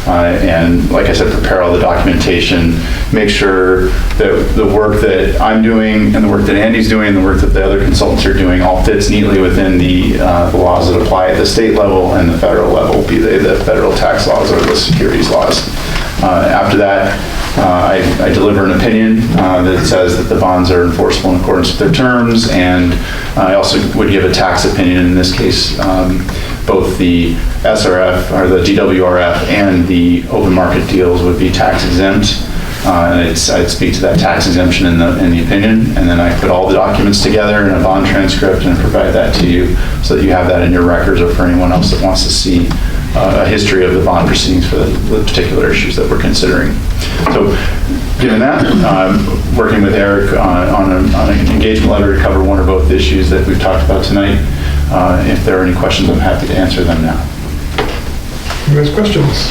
And like I said, prepare all the documentation, make sure that the work that I'm doing and the work that Andy's doing and the work that the other consultants are doing all fits neatly within the laws that apply at the state level and the federal level, be they the federal tax laws or the securities laws. After that, I deliver an opinion that says that the bonds are enforceable in accordance with their terms, and I also would give a tax opinion in this case. Both the SRF, or the GWRF, and the open market deals would be tax exempt. And I'd speak to that tax exemption in the opinion, and then I put all the documents together in a bond transcript and provide that to you so that you have that in your records, or for anyone else that wants to see a history of the bond proceedings for the particular issues that we're considering. So given that, working with Eric on an engagement letter to cover one or both issues that we've talked about tonight. If there are any questions, I'm happy to answer them now. You guys questions?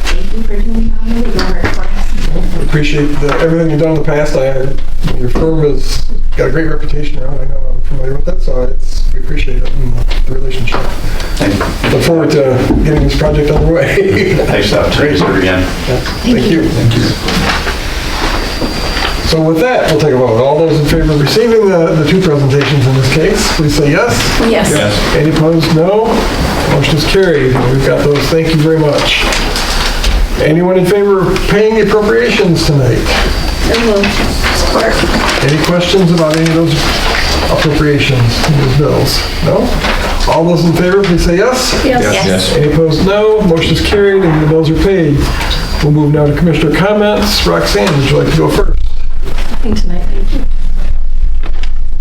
Thank you for doing all the legal work for us. Appreciate everything you've done in the past. Your firm has got a great reputation around. I know I'm familiar with that, so we appreciate it and the relationship. Thank you. Look forward to getting this project underway. Thanks for the opportunity to serve again. Thank you. So with that, we'll take a vote. All those in favor of receiving the two presentations in this case, please say yes. Yes. Any opposed, no. Motion is carried. We've got those. Thank you very much. Anyone in favor of paying the appropriations tonight? Support. Any questions about any of those appropriations, those bills? No? All those in favor, please say yes. Yes. Any opposed, no. Motion is carried and the bills are paid. We'll move now to Commissioner comments. Roxanne, would you like to go first? Nothing tonight, thank you.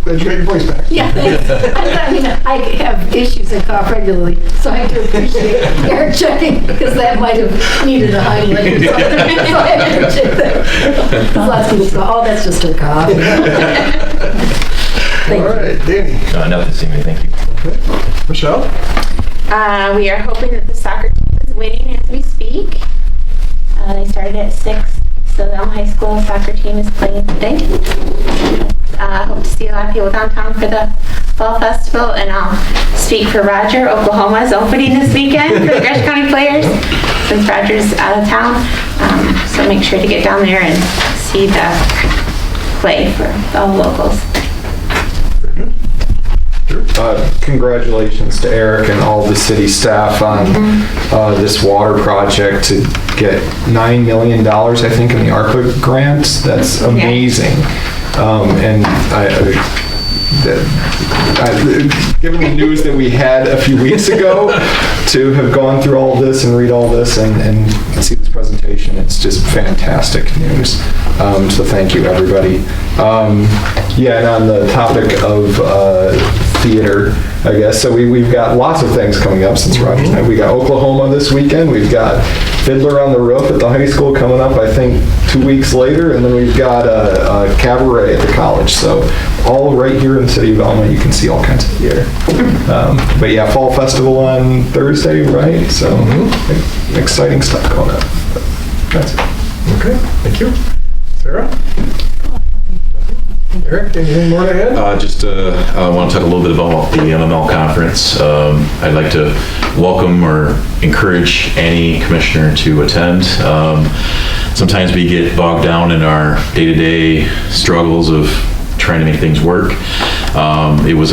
Glad you got your voice back. Yeah, thanks. I mean, I have issues and cough regularly, so I do appreciate Eric checking, because that might have needed a highlight. So I appreciate that. Because lots of people go, oh, that's just a cough. Thank All right, Danny. Nothing to see me, thank you. Okay. Michelle? We are hoping that the soccer team is winning as we speak. They started at 6, so the High School soccer team is playing today. Hope to see a lot of people downtown for the Fall Festival, and I'll speak for Roger. Oklahoma is opening this weekend for the Gresham County players, since Roger's out of town. So make sure to get down there and see the play for all the locals. Congratulations to Eric and all the city staff on this water project to get $9 million, I think, in the ARPA grants. That's amazing. And given the news that we had a few weeks ago, to have gone through all this and read all this and see this presentation, it's just fantastic news. So thank you, everybody. Yeah, and on the topic of theater, I guess, so we've got lots of things coming up since Roger's night. We got Oklahoma this weekend. We've got Fiddler on the Roof at the high school coming up, I think, 2 weeks later, and then we've got a cabaret at the college. So all right here in the city of Alma, you can see all kinds of theater. But yeah, Fall Festival on Thursday, right? So exciting stuff going on. That's it. Okay, thank you. Sarah? Eric, anything more to add? I want to talk a little bit about the MML conference. I'd like to welcome or encourage any commissioner to attend. Sometimes we get bogged down in our day-to-day struggles of trying to make things work. It was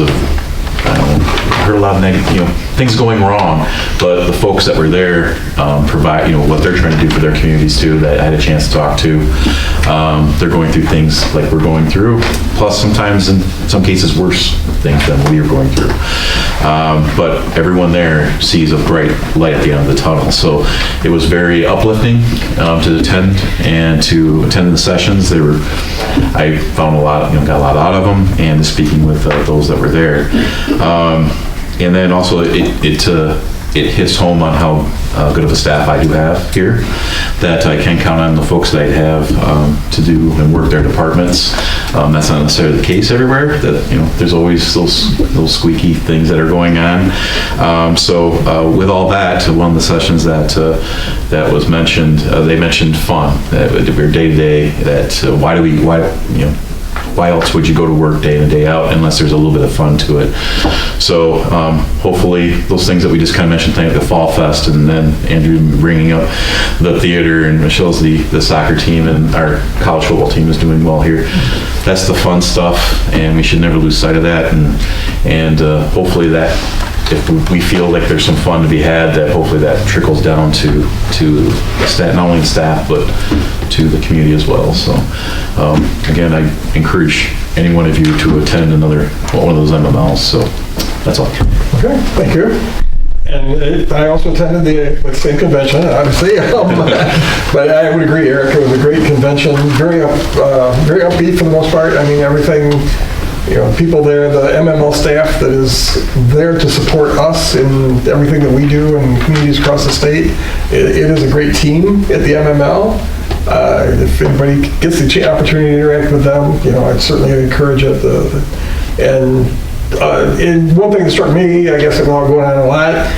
heard a lot of negative, things going wrong, but the folks that were there provide, what they're trying to do for their communities too, that I had a chance to talk to. They're going through things like we're going through, plus sometimes in some cases worse things than we are going through. But everyone there sees a bright light at the end of the tunnel. So it was very uplifting to attend and to attend the sessions. I found a lot, got a lot out of them, and speaking with those that were there. And then also it it hits home on how good of a staff I do have here, that I can count on the folks that I have to do and work their departments. That's not necessarily the case everywhere, that, there's always those little squeaky things that are going on. So with all that, one of the sessions that was mentioned, they mentioned fun, that we're day-to-day, that why else would you go to work day in and day out unless there's a little bit of fun to it? So hopefully those things that we just kind of mentioned, like the Fall Fest, and then Andrew bringing up the theater, and Michelle's the soccer team, and our college football team is doing well here. That's the fun stuff, and we should never lose sight of that. And hopefully that, if we feel like there's some fun to be had, that hopefully that trickles down to staff, not only the staff, but to the community as well. So again, I encourage any one of you to attend one of those MMLs. So that's all. Okay, thank you. And I also attended the same convention, obviously, but I would agree, Eric, it was a great convention, very upbeat for the most part. I mean, everything, people there, the MML staff that is there to support us in everything that we do in communities across the state. It is a great team at the MML. If anybody gets the opportunity to interact with them, I'd certainly encourage it. And one thing that struck me, I guess, while going on a lot,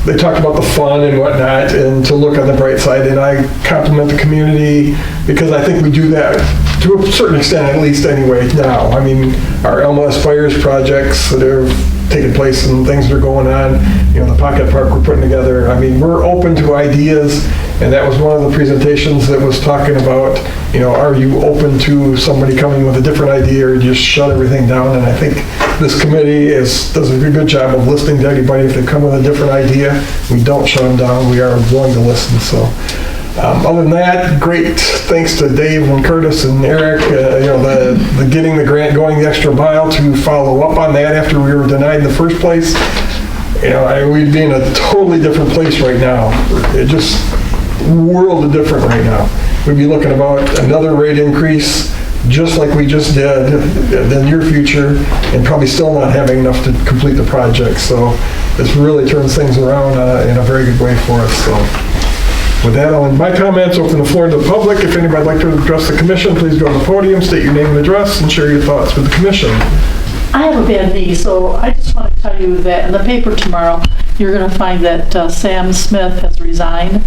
they talked about the fun and whatnot, and to look on the bright side, and I compliment the community, because I think we do that to a certain extent, at least anyway, now. I mean, our Elma Aspires projects that are taking place and things that are going on, the pocket park we're putting together. I mean, we're open to ideas, and that was one of the presentations that was talking about, are you open to somebody coming with a different idea, or just shut everything down? And I think this committee does a good job of listening to anybody. If they come with a different idea, we don't shut them down. We are willing to listen. So other than that, great thanks to Dave and Curtis and Eric, the getting the grant, going the extra mile to follow up on that after we were denied in the first place. We'd be in a totally different place right now. It just world of different right now. We'd be looking about another rate increase, just like we just did in the near future, and probably still not having enough to complete the project. So this really turns things around in a very good way for us. So with that, I'll end my comments, open the floor to the public. If anybody would like to address the commission, please go to the podium, state your name and address, and share your thoughts with the commission. I have a bad knee, so I just want to tell you that in the paper tomorrow, you're going to find that Sam Smith has resigned.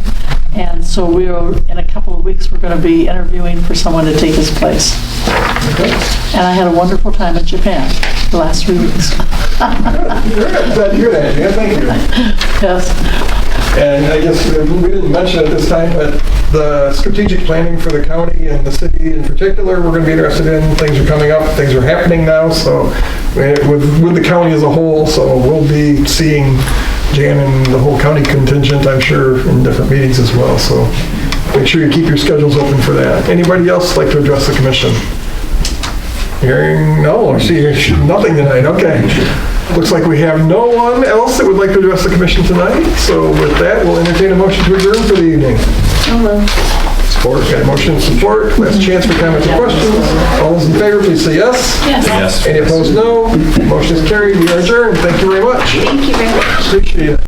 And so in a couple of weeks, we're going to be interviewing for someone to take his place. Okay. And I had a wonderful time in Japan the last 3 weeks. Glad to hear that, Jan. Thank you. Yes. And I guess we didn't mention at this time, but the strategic planning for the county and the city in particular, we're going to be interested in. Things are coming up, things are happening now, so with the county as a whole, so we'll be seeing Jan and the whole county contingent, I'm sure, in different meetings as well, so make sure you keep your schedules open for that. Anybody else like to address the commission? Hearing no, I see nothing tonight, okay. Looks like we have no one else that would like to address the commission tonight, so with that, we'll entertain a motion to adjourn for the evening. Support, got a motion and support. Last chance for comments or questions. All those in favor, please say yes. Yes. Any opposed, no. Motion is carried. We are adjourned. Thank you very much. Thank you very much. Appreciate it.